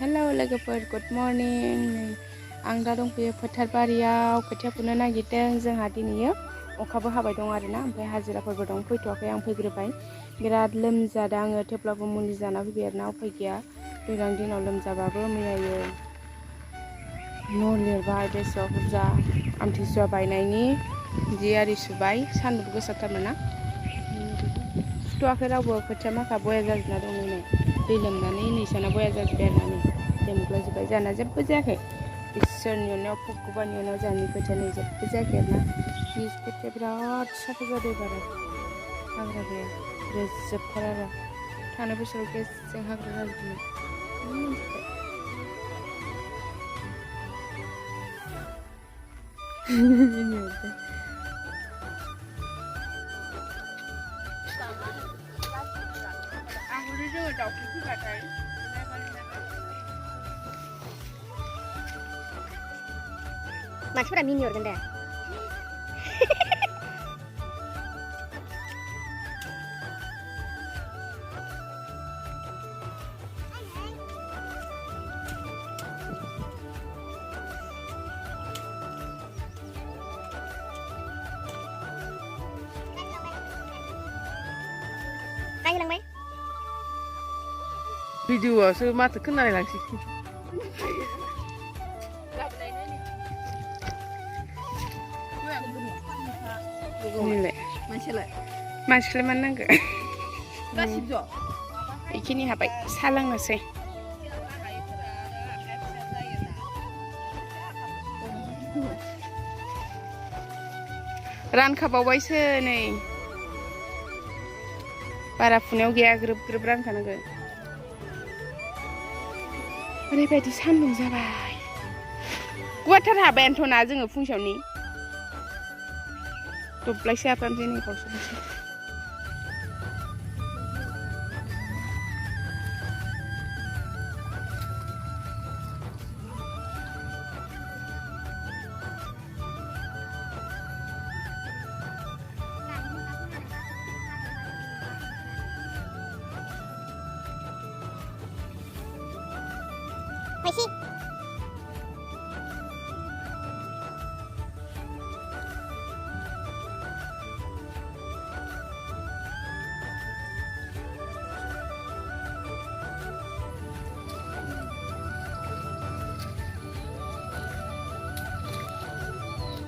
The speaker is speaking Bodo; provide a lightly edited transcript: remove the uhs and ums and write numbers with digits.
हेलौ लोगोफोर गुड मर्निं आं दा दंफैयो फोथार बारियाव खोथिया फुनो नागिरदों जोंहा दिनैयो अखाबो हाबाय दं आरोना ओमफ्राय हाजिराफोरबो दं फैथ'वाखै आं फैग्रोबाय बिराद लोमजादों आङो थेवब्लाबो मुलि जाना फैबाय आरोना उफाय गैया दैज्लां दिनाव लोमजाबाबो मैयायो न' लिरबाय बेसेबा बुरजा आमथिसुवा बायनायनि जि आरि सुबाय सान्दुं गोसाथारमोन ना सुथ'वाखै रावबो खोथिया माखा बया जाजोबना दं नै दै लोमनानै नैसाना बया जाजोब्बाय आरोना नै लोमग्लाजोब्बाय जोंहाना जेबो जायाखै इसोरनि अननायाव भगबाननि अननायाव जोंहानि खोथिया नै जेबो जायाखै आरोना जि खोथिया बिराद साफा जादों एबारो हाग्रा गैया रोजोबथार आरो थांनाय बोसोराव गेसजों हाग्रा जाजोबदोंमोन मानसिफोरा मिनिहरगोन दे नायलांबाय भिडिअआवसो माथो खोनालाय लांसै मानसिखौलाय मानो नांगौ बेखिनि हाबाय साहा लोंनोसै रानखाबावबायसो नै बारा फुनायाव गैया ग्रोब ग्रोब रानखानांगौ ओरैबायदि सान्दुं जाबाय गुवारथार हाबायानोथ' ना जोङो फुंसेयावनि दब्लायसे हाफ्रामसै नै खावसेल'सै Masih